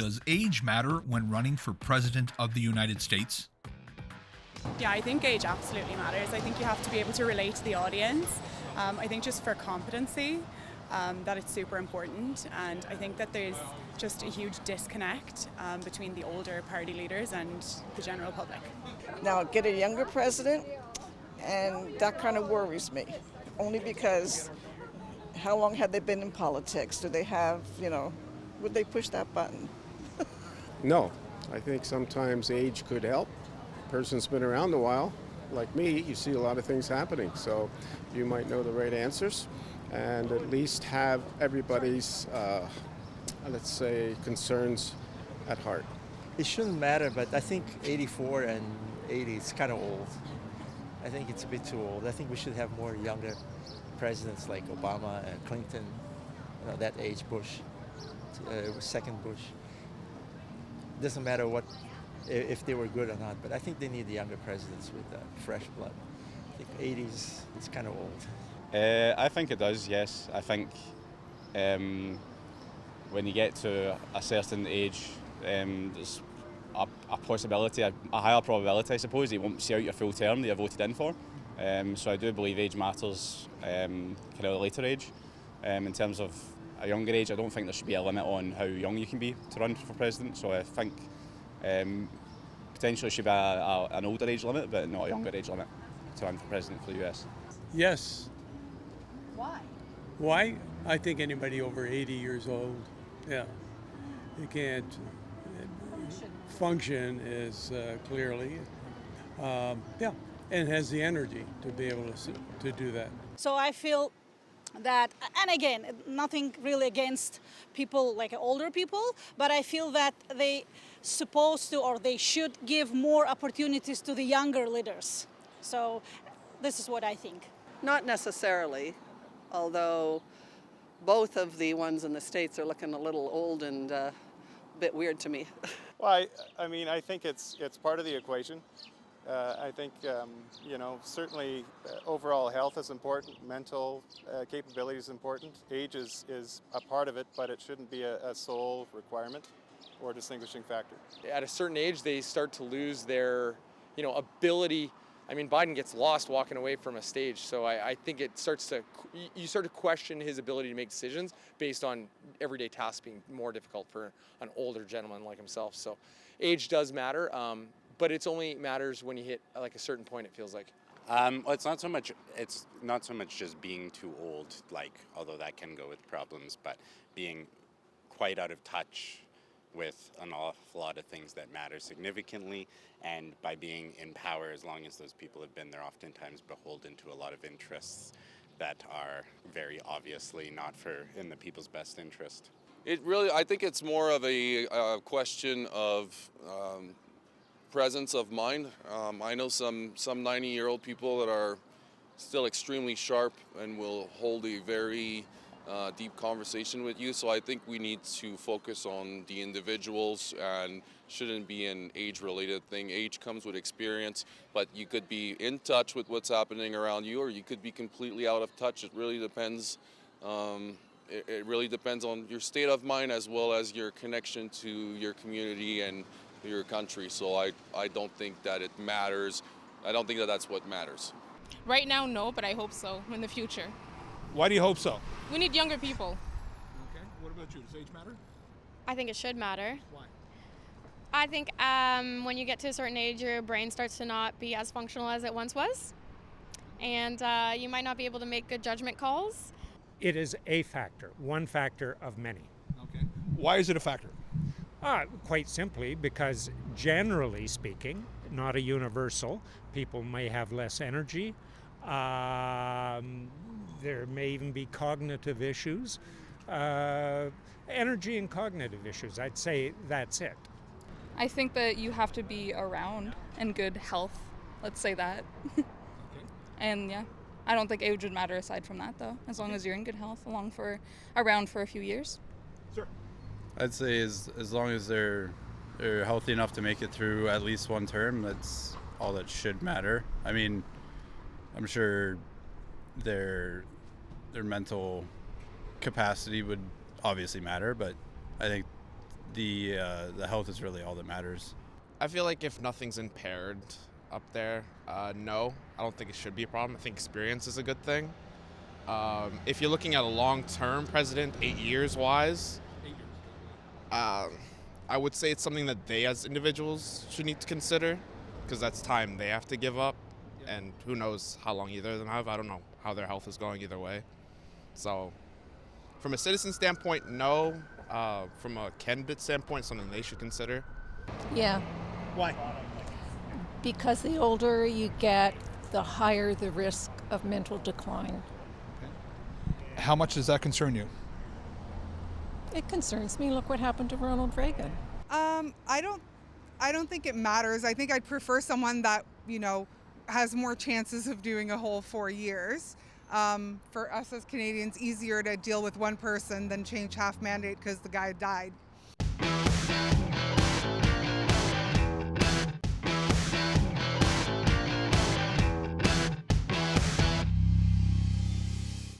Does age matter when running for President of the United States? Yeah, I think age absolutely matters. I think you have to be able to relate to the audience. I think just for competency, that it's super important. And I think that there's just a huge disconnect between the older party leaders and the general public. Now, get a younger president, and that kind of worries me. Only because how long have they been in politics? Do they have, would they push that button? No, I think sometimes age could help. Person's been around a while, like me, you see a lot of things happening, so you might know the right answers and at least have everybody's, let's say, concerns at heart. It shouldn't matter, but I think 84 and 80 is kind of old. I think it's a bit too old. I think we should have more younger presidents like Obama and Clinton, that age, Bush, second Bush. Doesn't matter if they were good or not, but I think they need the younger presidents with fresh blood. I think 80s, it's kind of old. I think it does, yes. I think when you get to a certain age, there's a possibility, a higher probability, I suppose, that you won't see out your full term that you voted in for. So I do believe age matters, kind of a later age. In terms of a younger age, I don't think there should be a limit on how young you can be to run for president. So I think potentially should be an older age limit, but not a younger age limit to run for president for the US. Yes. Why? Why? I think anybody over 80 years old, yeah, they can't function as clearly, and has the energy to be able to do that. So I feel that, and again, nothing really against people like older people, but I feel that they supposed to or they should give more opportunities to the younger leaders. So this is what I think. Not necessarily, although both of the ones in the States are looking a little old and a bit weird to me. Well, I think it's part of the equation. I think, certainly overall health is important, mental capability is important. Age is a part of it, but it shouldn't be a sole requirement or distinguishing factor. At a certain age, they start to lose their, ability. I mean, Biden gets lost walking away from a stage, so I think you start to question his ability to make decisions based on everyday tasks being more difficult for an older gentleman like himself. So age does matter. But it only matters when you hit like a certain point, it feels like. Well, it's not so much just being too old, although that can go with problems, but being quite out of touch with an awful lot of things that matter significantly, and by being in power, as long as those people have been there, oftentimes beholden to a lot of interests that are very obviously not in the people's best interest. I think it's more of a question of presence of mind. I know some 90-year-old people that are still extremely sharp and will hold a very deep conversation with you. So I think we need to focus on the individuals and shouldn't be an age-related thing. Age comes with experience, but you could be in touch with what's happening around you, or you could be completely out of touch. It really depends. It really depends on your state of mind as well as your connection to your community and your country. So I don't think that it matters. I don't think that that's what matters. Right now, no, but I hope so in the future. Why do you hope so? We need younger people. Okay. What about you? Does age matter? I think it should matter. Why? I think when you get to a certain age, your brain starts to not be as functional as it once was. And you might not be able to make good judgment calls. It is a factor, one factor of many. Okay. Why is it a factor? Quite simply because, generally speaking, not a universal, people may have less energy. There may even be cognitive issues. Energy and cognitive issues, I'd say that's it. I think that you have to be around in good health, let's say that. Okay. And yeah, I don't think age would matter aside from that though, as long as you're in good health, around for a few years. Sure. I'd say as long as they're healthy enough to make it through at least one term, that's all that should matter. I mean, I'm sure their mental capacity would obviously matter, but I think the health is really all that matters. I feel like if nothing's impaired up there, no, I don't think it should be a problem. I think experience is a good thing. If you're looking at a long-term president, 8 years wise, I would say it's something that they as individuals should need to consider, because that's time they have to give up, and who knows how long either of them have. I don't know how their health is going either way. So from a citizen standpoint, no. From a candidate standpoint, something they should consider. Yeah. Why? Because the older you get, the higher the risk of mental decline. How much does that concern you? It concerns me. Look what happened to Ronald Reagan. I don't think it matters. I think I'd prefer someone that, has more chances of doing a whole 4 years. For us as Canadians, easier to deal with one person than change half mandate because the guy died.